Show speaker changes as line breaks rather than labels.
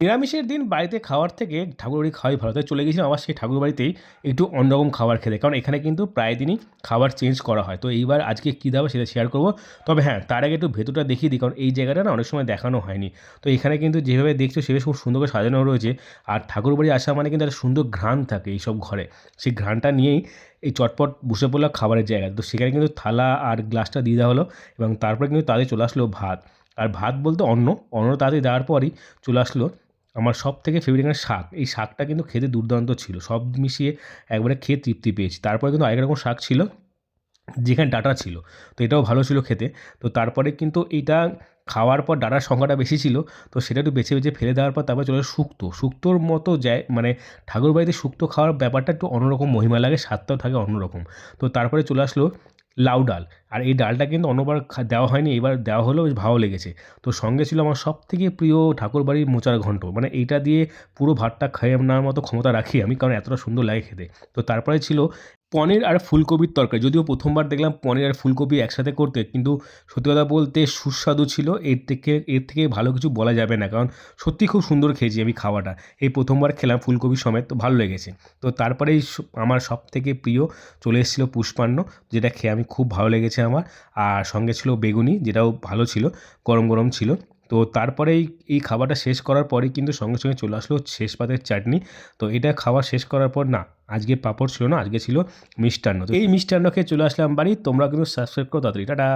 নিরামিষের দিন বাড়িতে খাওয়ার থেকে ঠাকুরবাড়ি খাওয়াই ভালো। তাই চলে গেছিলাম আবার সেই ঠাকুরবাড়িতেই একটু অন্যরকম খাবার খেতে। কারণ এখানে কিন্তু প্রায় দিনই খাবার চেঞ্জ করা হয়। তো এইবার আজকে কী দেওয়া সেটা শেয়ার করব। তবে হ্যাঁ, তার আগে একটু ভেতরটা দেখিয়ে দিই, কারণ এই জায়গাটা না অনেক সময় দেখানো হয়নি। তো এখানে কিন্তু যেভাবে দেখছো সেভাবে খুব সুন্দর করে সাজানো রয়েছে। আর ঠাকুরবাড়ি আসা মানে কিন্তু একটা সুন্দর ঘ্রাণ থাকে এইসব ঘরে। সেই ঘ্রাণটা নিয়েই এই চটপট বসে পড়লাম খাবারের জায়গায়। তো সেখানে কিন্তু থালা আর গ্লাসটা দিয়ে দেওয়া হলো এবং তারপরে কিন্তু তাদের চলে আসলো ভাত। আর ভাত বলতে অন্ন তাড়াতাড়ি দেওয়ার পরই চলে আসলো আমার সবথেকে ফেভারিট এখানে শাক। এই শাকটা কিন্তু খেতে দুর্দান্ত ছিল। সব মিশিয়ে একবারে খেয়ে তৃপ্তি পেয়েছি। তারপরে কিন্তু আরেক রকম শাক ছিল, যেখানে ডাঁটা ছিল। তো এটাও ভালো ছিল খেতে। তো তারপরে কিন্তু এইটা খাওয়ার পর ডাঁটার সংখ্যাটা বেশি ছিল। তো সেটা একটু বেছে ফেলে দেওয়ার পর তারপরে চলে শুক্তো। শুক্তোর মতো যায় মানে ঠাকুরবাড়িতে শুক্তো খাওয়ার ব্যাপারটা একটু অন্যরকম মহিমা লাগে, স্বাদটাও থাকে অন্যরকম। তো তারপরে চলে আসলো লাউ ডাল। আর এই ডালটা কিন্তু অন্যবার দেওয়া হয়নি, এবার দেওয়া হলো, বেশ ভালো লেগেছে। তো সঙ্গে ছিল আমার সবথেকে প্রিয় ঠাকুরবাড়ির মোচার ঘন্ট। মানে এইটা দিয়ে পুরো ভাতটা খেয়ে নেওয়ার মতো ক্ষমতা রাখি আমি, কারণ এতটা সুন্দর লাগে খেতে। তো তারপরে ছিল পনির আর ফুলকপির তরকারি। যদিও প্রথমবার দেখলাম পনির আর ফুলকপি একসাথে করতে, কিন্তু সত্যি কথা বলতে সুস্বাদু ছিল। এর থেকে ভালো কিছু বলা যাবে না, কারণ সত্যিই খুব সুন্দর খেয়েছি আমি খাওয়াটা। এই প্রথমবার খেলাম ফুলকপি সমেত, তো ভালো লেগেছে। তো তারপরেই আমার সবথেকে প্রিয় চলে এসেছিল পুষ্পান্ন, যেটা খেয়ে আমি খুব ভালো লেগেছে আমার। আর সঙ্গে ছিল বেগুনি, যেটাও ভালো ছিল, গরম গরম ছিল। তো তারপরে এই খাবারটা শেষ করার পরেই কিন্তু সঙ্গে চলে আসলো শেষ পাতের চাটনি। তো এটা খাওয়া শেষ করার পর না, আজকে পাঁপড় ছিল না, আজকে ছিল মিষ্টান্ন। তো এই মিষ্টান্ন খেয়ে চলে আসলাম বাড়ি। তোমরা কিন্তু সাবস্ক্রাইব করো তাড়াতাড়ি। টাটা।